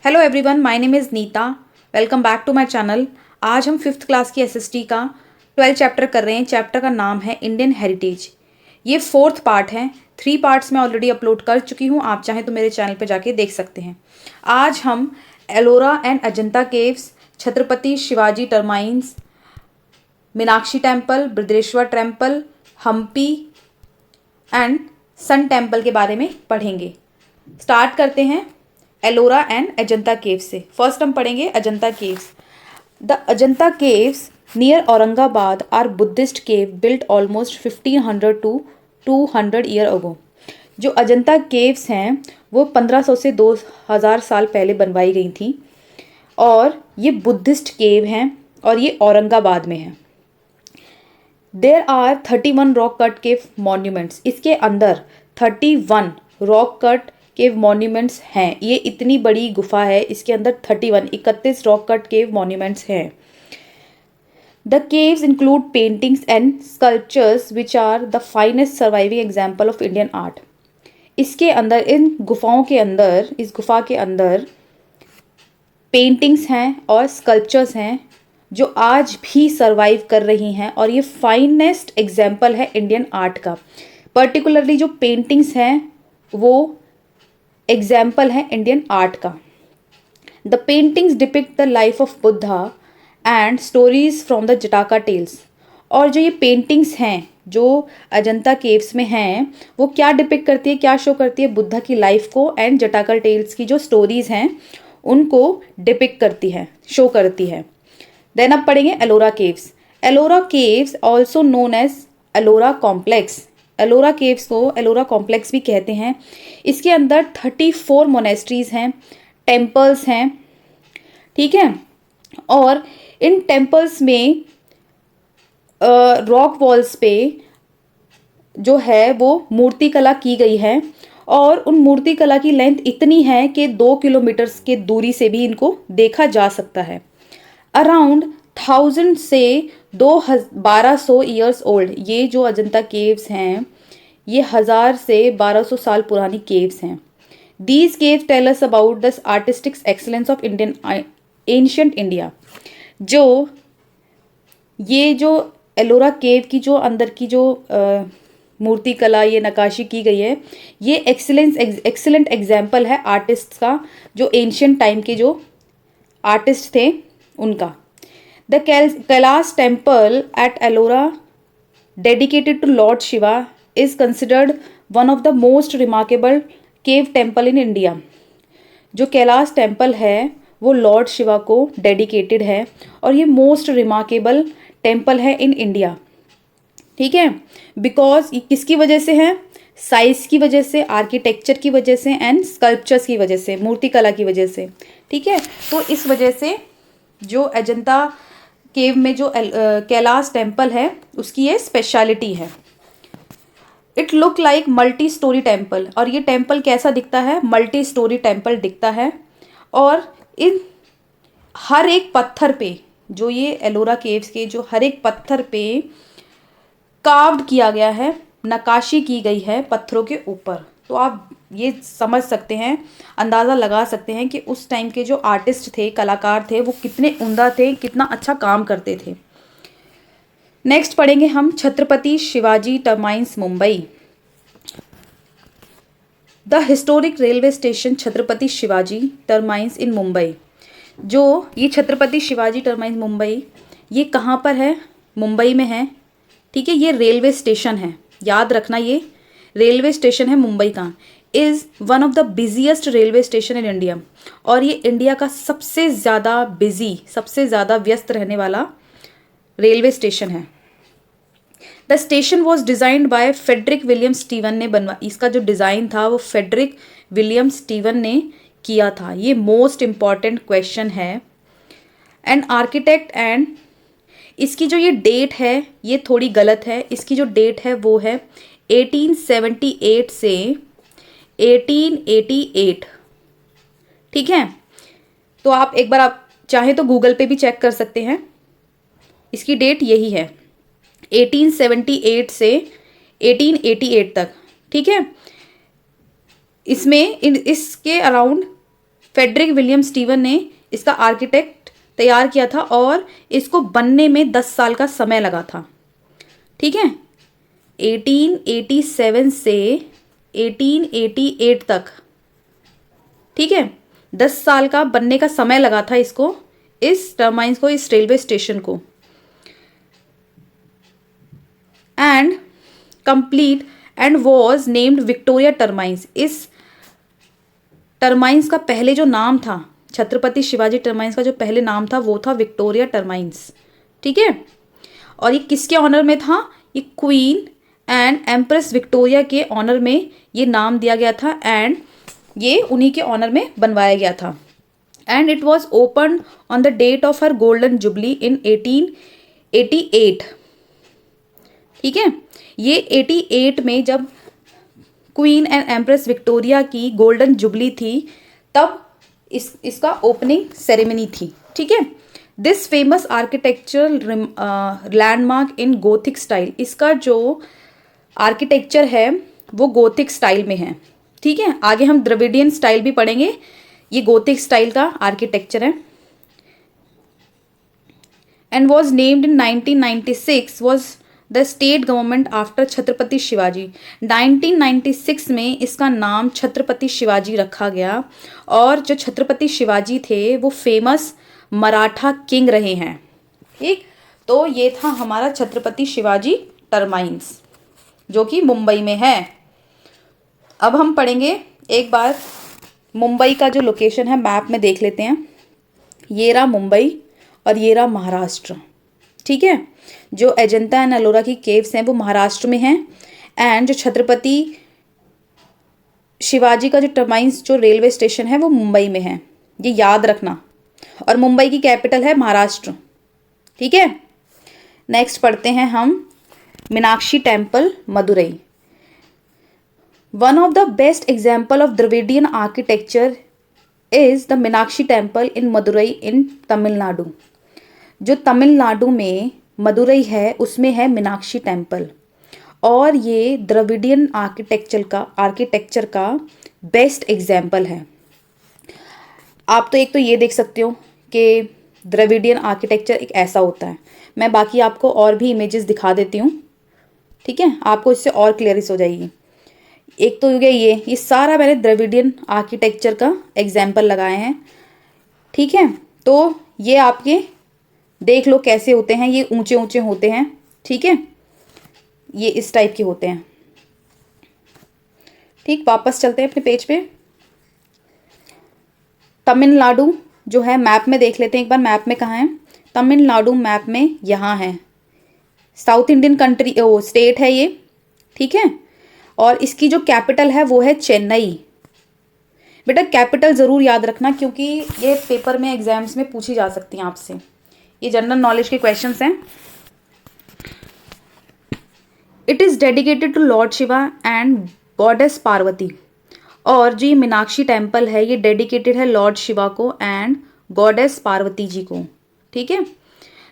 Hello everyone, my name is Neeta. Welcome back to my channel. आज हम fifth class की SST का 12 chapter कर रहे हैं। चैप्टर का नाम है इंडियन हेरिटेज। ये फोर्थ पार्ट है। 3 पार्ट्स में ऑलरेडी अपलोड कर चुकी हूँ, आप चाहें तो मेरे चैनल पे जाके देख सकते हैं। आज हम Ellora and Ajanta caves, Chhatrapati Shivaji terminus, Meenakshi temple, Brihadeeswara temple, Hampi and sun temple के बारे में पढ़ेंगे। स्टार्ट करते हैं एलोरा एंड अजंता केव्स से। फर्स्ट हम पढ़ेंगे Ajanta caves. The Ajanta caves near Aurangabad are Buddhist cave built almost 1500 to 200 year ago. जो अजंता केव्स हैं वो 1500 से 2000 साल पहले बनवाई गई थी और ये बुद्धिस्ट केव हैं और ये औरंगाबाद में है। There are 31 rock cut cave monuments. इसके अंदर 31 रॉक कट केव मॉन्यूमेंट्स हैं। ये इतनी बड़ी गुफा है, इसके अंदर 31 रॉक कट केव मॉन्यूमेंट्स हैं। The caves include paintings and sculptures which are the finest surviving example of Indian art. इसके अंदर, इन गुफाओं के अंदर, इस गुफा के अंदर पेंटिंग्स हैं और स्कल्पचर्स हैं जो आज भी सर्वाइव कर रही हैं और ये फाइनेस्ट एग्जाम्पल है इंडियन आर्ट का। पर्टिकुलरली जो पेंटिंग्स हैं वो एग्जाम्पल है इंडियन आर्ट का। The paintings depict the life of Buddha and stories from the Jataka tales. और जो ये पेंटिंग्स हैं जो अजंता केव्स में हैं वो क्या डिपिक्ट करती है, क्या शो करती है? बुद्धा की लाइफ को एंड जटाका टेल्स की जो स्टोरीज हैं उनको डिपिक्ट करती है, शो करती है। देन अब पढ़ेंगे Ellora caves. Ellora caves also known as Ellora complex. Ellora caves को एलोरा कॉम्प्लेक्स भी कहते हैं। इसके अंदर 34 मोनेस्ट्रीज हैं, टेम्पल्स हैं, ठीक है। और इन टेम्पल्स में रॉक वॉल्स पे जो है वो मूर्ति कला की गई है और उन मूर्ति कला की लेंथ इतनी है कि 2 किलोमीटर के दूरी से भी इनको देखा जा सकता है। अराउंड 1000 से 1200 ईयर्स ओल्ड ये जो अजंता केव्स हैं ये 1000 से 1200 साल पुरानी केव्स हैं। These caves tell us about the artistic excellence of Indian ancient India. ये जो एलोरा केव की जो अंदर की जो मूर्ति कला, ये नक्काशी की गई है, ये एक्सीलेंट एग्जाम्पल है आर्टिस्ट का, जो एंशिएंट टाइम के जो आर्टिस्ट थे उनका। The Kailash temple at Ellora dedicated to lord Shiva is considered one of the most remarkable cave temple in India। जो कैलाश टेम्पल है वो लॉर्ड शिवा को डेडिकेटेड है और ये मोस्ट रिमार्केबल टेम्पल है इन इंडिया, ठीक है। बिकॉज किसकी वजह से है? साइज की वजह से, आर्किटेक्चर की वजह से एंड स्कल्पचर्स की वजह से, मूर्ति कला की वजह से, ठीक है। तो इस वजह से जो अजंता केव में जो कैलाश टेम्पल है उसकी ये स्पेशलिटी है। It look like multi storey temple. और ये टेम्पल कैसा दिखता है? मल्टी स्टोरी टेम्पल दिखता है। और इन हर एक पत्थर पे, जो ये एलोरा केव्स के जो हर एक पत्थर पे कार्व्ड किया गया है, नक्काशी की गई है पत्थरों के ऊपर। तो आप ये समझ सकते हैं, अंदाज़ा लगा सकते हैं कि उस टाइम के जो आर्टिस्ट थे, कलाकार थे, वो कितने उम्दा थे, कितना अच्छा काम करते थे। नेक्स्ट पढ़ेंगे हम Chhatrapati Shivaji terminus Mumbai. The historic railway station Chhatrapati Shivaji terminus in Mumbai. जो ये छत्रपति शिवाजी टर्माइन्स मुंबई, ये कहाँ पर है? मुंबई में है, ठीक है। ये रेलवे स्टेशन है, याद रखना, ये रेलवे स्टेशन है मुंबई का। Is one of the busiest railway station in India. और ये इंडिया का सबसे ज़्यादा बिजी, सबसे ज़्यादा व्यस्त रहने वाला रेलवे स्टेशन है। The station was designed by Frederick William Stevens ने इसका जो डिज़ाइन था वो फेडरिक विलियम स्टीवन ने किया था। ये मोस्ट इम्पॉर्टेंट क्वेश्चन है। एंड आर्किटेक्ट एंड इसकी जो ये डेट है ये थोड़ी गलत है। इसकी जो डेट है वो है 1878 से 1888, ठीक है। तो आप एक बार आप चाहें तो गूगल पे भी चेक कर सकते हैं। इसकी डेट यही है 1878 से 1888 तक, ठीक है। इसमें इसके अराउंड फेडरिक विलियम स्टीवन ने इसका आर्किटेक्ट तैयार किया था और इसको बनने में 10 साल का समय लगा था। ठीक है, 1887 से 1888 तक। ठीक है, 10 साल का बनने का समय लगा था इसको, इस टर्माइन्स को, इस रेलवे स्टेशन को। And complete and was named Victoria terminus. इस टर्माइन्स का पहले जो नाम था, छत्रपति शिवाजी टर्माइन्स का जो पहले नाम था वो था विक्टोरिया टर्माइन्स। ठीक है, और ये किसके ऑनर में था? ये क्वीन एंड एम्प्रेस विक्टोरिया के ऑनर में ये नाम दिया गया था एंड ये उन्हीं के ऑनर में बनवाया गया था। And it was open on the date of her golden jubilee in 1888। ठीक है, ये 88 में जब क्वीन एंड एम्प्रेस विक्टोरिया की गोल्डन जुबली थी तब इसका ओपनिंग सेरेमनी थी। ठीक है, this famous architectural landmark in Gothic style. इसका जो आर्किटेक्चर है वो गोथिक स्टाइल में है। ठीक है, आगे हम द्रविडियन स्टाइल भी पढ़ेंगे, ये गोथिक स्टाइल का आर्किटेक्चर है। And was named in 1996 was the state government after Chhatrapati Shivaji. 1996 में इसका नाम छत्रपति शिवाजी रखा गया और जो छत्रपति शिवाजी थे वो फेमस मराठा किंग रहे हैं। ठीक, तो ये था हमारा छत्रपति शिवाजी टर्माइन्स जो कि मुंबई में है। अब हम पढ़ेंगे एक बार मुंबई का जो लोकेशन है मैप में देख लेते हैं। ये रहा मुंबई और ये रहा महाराष्ट्र। ठीक है, जो अजंता एंड एलोरा की केव्स हैं वो महाराष्ट्र में हैं एंड जो छत्रपति शिवाजी का जो टर्माइन्स जो रेलवे स्टेशन है वो मुंबई में है, ये याद रखना। और मुंबई की कैपिटल है महाराष्ट्र। ठीक है, नेक्स्ट पढ़ते हैं हम Meenakshi temple Madurai. One of the best example of Dravidian architecture is the Meenakshi temple in Madurai in Tamil Nadu. जो तमिलनाडु में मदुरई है उसमें है मीनाक्षी टेम्पल और ये द्रविडियन आर्किटेक्चर का बेस्ट एग्जाम्पल है। आप तो एक तो ये देख सकते हो कि द्रविडियन आर्किटेक्चर एक ऐसा होता है। मैं बाकी आपको और भी इमेजेस दिखा देती हूँ। ठीक है, आपको इससे और क्लियरिस हो जाएगी। एक तो हो गया ये सारा मैंने द्रविडियन आर्किटेक्चर का एग्जाम्पल लगाए हैं। ठीक है, तो ये आपके देख लो कैसे होते हैं, ये ऊंचे ऊंचे होते हैं। ठीक है, ये इस टाइप के होते हैं। ठीक, वापस चलते हैं अपने पेज पे। तमिलनाडु जो है मैप में देख लेते हैं एक बार, मैप में कहाँ है? तमिलनाडु मैप में यहाँ है। साउथ इंडियन कंट्री स्टेट है ये। ठीक है, और इसकी जो कैपिटल है वो है चेन्नई। बेटा कैपिटल ज़रूर याद रखना क्योंकि ये पेपर में एग्जाम्स में पूछी जा सकती हैं आपसे, ये जनरल नॉलेज के क्वेश्चंस हैं। It is dedicated to lord Shiva and goddess Parvati. और जो ये मीनाक्षी टेम्पल है ये डेडिकेटेड है लॉर्ड शिवा को एंड गॉडेस पार्वती जी को। ठीक है,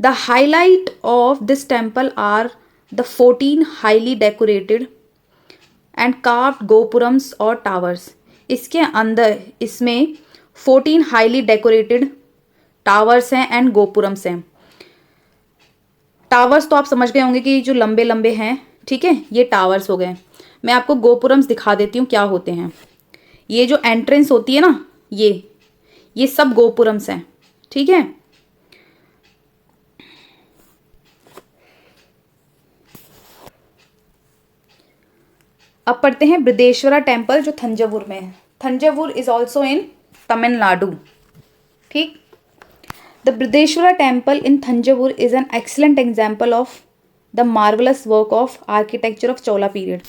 the highlight of this temple are the 14 highly decorated and carved gopurams और टावर्स। इसके अंदर इसमें 14 हाईली डेकोरेटेड टावर्स हैं एंड गोपुरम्स हैं। टावर्स तो आप समझ गए होंगे कि जो लंबे लंबे हैं। ठीक है, ये टावर्स हो गए। मैं आपको गोपुरम्स दिखा देती हूँ क्या होते हैं। ये जो एंट्रेंस होती है ना, ये सब गोपुरम्स हैं। ठीक है, अब पढ़ते हैं बृहदेश्वरा टेम्पल जो थंजावुर में है। Thanjavur is also in Tamil Nadu. ठीक, the Brihadeeswara temple in Thanjavur is an excellent example of the marvellous work of architecture of Chola period.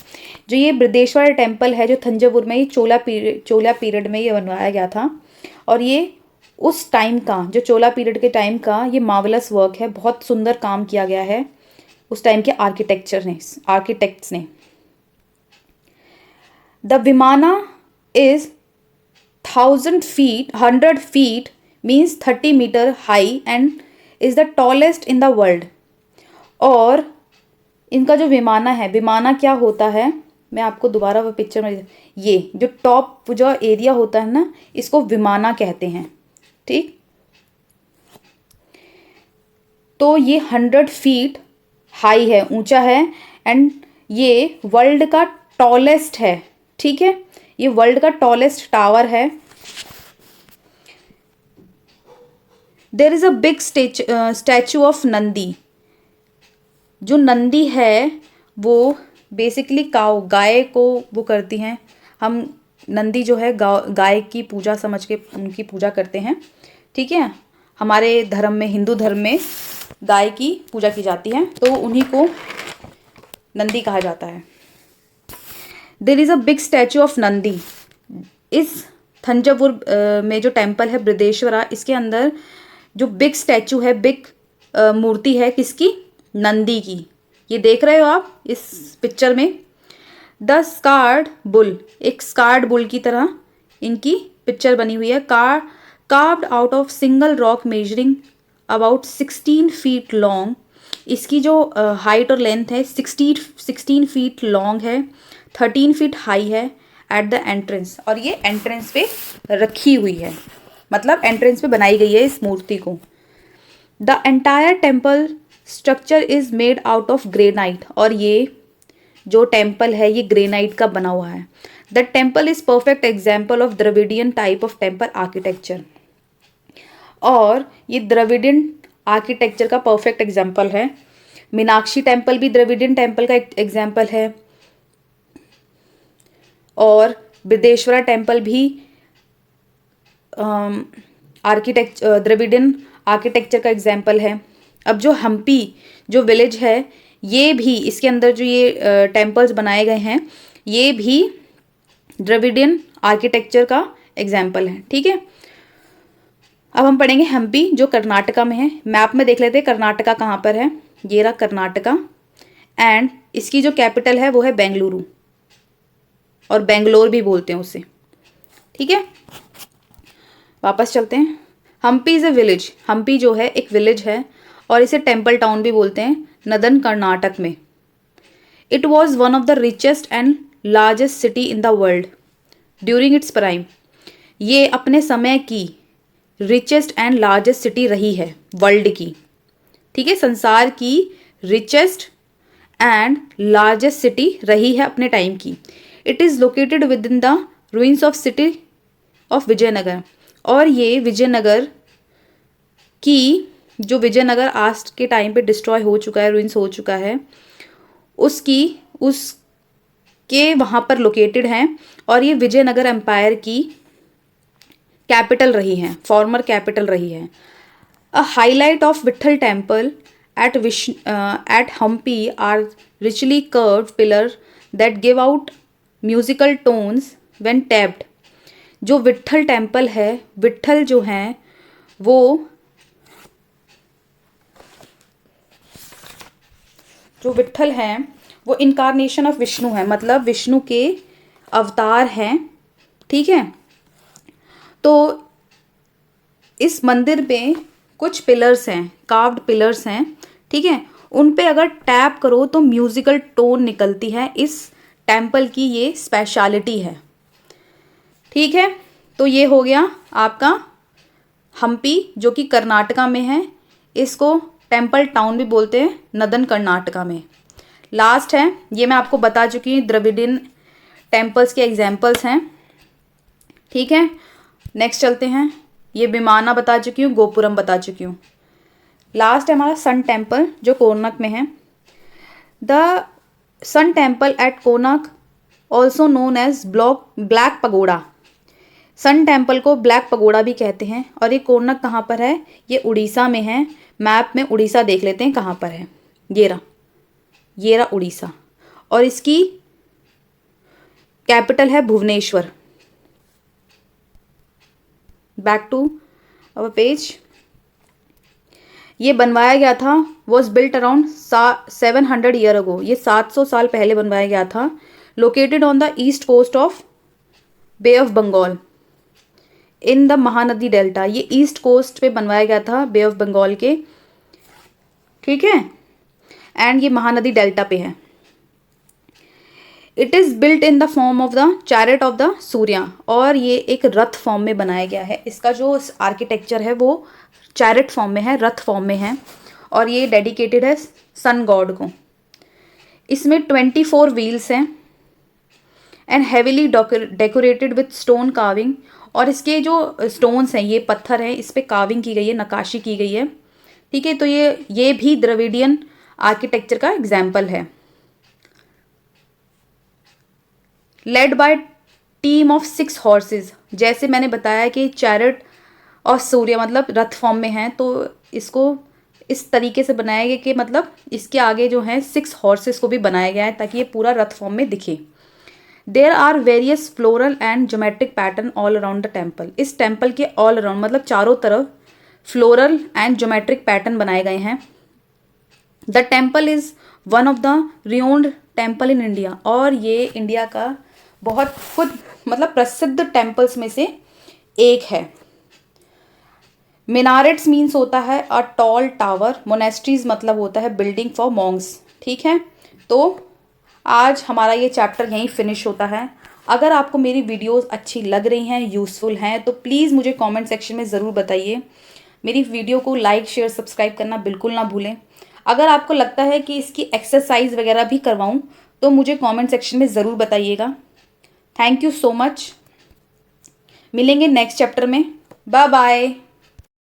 जो ये बृहदेश्वरा टेम्पल है जो थंजावुर में, ये चोला पीरियड में ये बनवाया गया था और ये उस टाइम का, जो चोला पीरियड के टाइम का ये मार्वलस वर्क है। बहुत सुंदर काम किया गया है उस टाइम के आर्किटेक्ट्स ने। The vimana is 100 feet means 30 metre high and is the tallest in the world. और इनका जो विमाना है, विमाना क्या होता है? मैं आपको दोबारा वो पिक्चर में, ये जो टॉप जो एरिया होता है ना, इसको विमाना कहते हैं, ठीक। तो ये 100 फीट हाई है, ऊंचा है, एंड ये वर्ल्ड का टॉलेस्ट है, ठीक है। ये वर्ल्ड का टॉलेस्ट टावर है। There is a big statue of Nandi. जो नंदी है वो बेसिकली काऊ, गाय को वो करती हैं, हम नंदी जो है गाय की पूजा समझ के उनकी पूजा करते हैं, ठीक है। हमारे धर्म में, हिंदू धर्म में गाय की पूजा की जाती है, तो उन्हीं को नंदी कहा जाता है। There is a big statue of Nandi. इस थंजावुर में जो टेम्पल है बृहदेश्वरा, इसके अंदर जो बिग स्टैचू है, बिग मूर्ति है किसकी, नंदी की। ये देख रहे हो आप इस पिक्चर में। द स्कार्ड बुल, एक स्कार्ड बुल की तरह इनकी पिक्चर बनी हुई है। Carved out of single rock measuring about 16 feet long. इसकी जो हाइट और लेंथ है 16 फीट लॉन्ग है, 13 फीट हाई है एट द एंट्रेंस। और ये एंट्रेंस पे रखी हुई है, मतलब एंट्रेंस पे बनाई गई है इस मूर्ति को। The entire temple structure is made out of granite. और ये जो टेम्पल है ये ग्रेनाइट का बना हुआ है। The temple is perfect example of Dravidian type of temple architecture. और ये द्रविडियन आर्किटेक्चर का परफेक्ट एग्जाम्पल है। मीनाक्षी टेम्पल भी द्रविडियन टेम्पल का एक एग्जाम्पल है, और बृहदेश्वरा टेम्पल भी द्रविडियन आर्किटेक्चर का एग्जाम्पल है। अब जो हम्पी जो विलेज है, ये भी, इसके अंदर जो ये टेम्पल्स बनाए गए हैं, ये भी द्रविडियन आर्किटेक्चर का एग्जाम्पल है, ठीक है। अब हम पढ़ेंगे हम्पी जो कर्नाटका में है। मैप में देख लेते हैं कर्नाटका कहाँ पर है। ये रहा कर्नाटका, एंड इसकी जो कैपिटल है वो है बेंगलुरु, और बेंगलोर भी बोलते हैं उसे, ठीक है। वापस चलते हैं। Hampi is a village. Hampi जो है एक विलेज है, और इसे टेम्पल टाउन भी बोलते हैं, नदन कर्नाटक में। It was one of the richest and largest city in the world during its prime. ये अपने समय की रिचेस्ट एंड लार्जेस्ट सिटी रही है वर्ल्ड की, ठीक है। संसार की रिचेस्ट एंड लार्जेस्ट सिटी रही है अपने टाइम की। It is located within the ruins of city of Vijayanagar. और ये विजयनगर की, जो विजयनगर आज के टाइम पे डिस्ट्रॉय हो चुका है, रूइंस हो चुका है, उसके वहाँ पर लोकेटेड हैं। और ये विजयनगर एम्पायर की कैपिटल रही हैं, फॉर्मर कैपिटल रही है। A highlight of Vitthal temple at Hampi are richly carved pillar that give out musical tones when tapped. जो विट्ठल टेम्पल है, विट्ठल जो हैं वो, जो विट्ठल हैं वो इनकारनेशन ऑफ विष्णु है, मतलब विष्णु के अवतार हैं, ठीक है। तो इस मंदिर में कुछ पिलर्स हैं, कार्व्ड पिलर्स हैं, ठीक है। उन पे अगर टैप करो तो म्यूजिकल टोन निकलती है। इस टेम्पल की ये स्पेशलिटी है, ठीक है। तो ये हो गया आपका हम्पी जो कि कर्नाटका में है। इसको टेम्पल टाउन भी बोलते हैं, नदन कर्नाटका में। लास्ट है, ये मैं आपको बता चुकी हूँ, द्रविडियन टेम्पल्स के एग्जाम्पल्स हैं, ठीक है। नेक्स्ट चलते हैं। ये विमाना बता चुकी हूँ, गोपुरम बता चुकी हूँ। लास्ट है हमारा सन टेम्पल जो कोणार्क में है। The sun temple at Konark also known as black pagoda. Sun temple को ब्लैक पगोड़ा भी कहते हैं। और ये कोणार्क कहाँ पर है, ये उड़ीसा में है। मैप में उड़ीसा देख लेते हैं कहाँ पर है। ये रहा उड़ीसा, और इसकी कैपिटल है Bhubaneswar. Back to our page. ये बनवाया गया था, was built around 700 year ago. ये 700 साल पहले बनवाया गया था। Located on the east coast of bay of Bengal in the Mahanadi delta. ये ईस्ट कोस्ट पे बनवाया गया था, बे ऑफ बंगाल के, ठीक है। एंड ये महानदी डेल्टा पे है। It is built in the form of the chariot of the Surya, और ये एक रथ फॉर्म में बनाया गया है। इसका जो आर्किटेक्चर है वो चैरिट फॉर्म में है, रथ फॉर्म में है, और ये डेडिकेटेड है सन गॉड को। इसमें 24 व्हील्स हैं and heavily decorated with stone carving, और इसके जो स्टोन्स हैं ये पत्थर हैं, इस पे कार्विंग की गई है, नक्काशी की गई है। ठीक है, तो ये भी द्रविडियन आर्किटेक्चर का एग्जाम्पल है। Led by team of 6 horses, जैसे मैंने बताया कि चैरिट और सूर्य मतलब रथ फॉर्म में है, तो इसको इस तरीके से बनाया गया कि मतलब इसके आगे जो है 6 हॉर्सेस को भी बनाया गया है ताकि ये पूरा रथ फॉर्म में दिखे। There are various floral and geometric pattern all around the temple. इस टेम्पल के ऑल अराउंड मतलब चारों तरफ फ्लोरल एंड ज्योमेट्रिक पैटर्न बनाए गए हैं। The temple is one of the renowned temple in India, और ये इंडिया का बहुत खुद मतलब प्रसिद्ध टेम्पल्स में से एक है। मिनारेट्स मीन्स होता है अ टॉल टावर, मोनेस्ट्रीज मतलब होता है बिल्डिंग फॉर मॉन्क्स। ठीक है, तो आज हमारा ये चैप्टर यहीं फिनिश होता है। अगर आपको मेरी वीडियोस अच्छी लग रही हैं, यूज़फुल हैं, तो प्लीज़ मुझे कमेंट सेक्शन में ज़रूर बताइए। मेरी वीडियो को लाइक शेयर सब्सक्राइब करना बिल्कुल ना भूलें। अगर आपको लगता है कि इसकी एक्सरसाइज वगैरह भी करवाऊँ तो मुझे कमेंट सेक्शन में ज़रूर बताइएगा। Thank you so much. मिलेंगे नेक्स्ट चैप्टर में। Bye bye.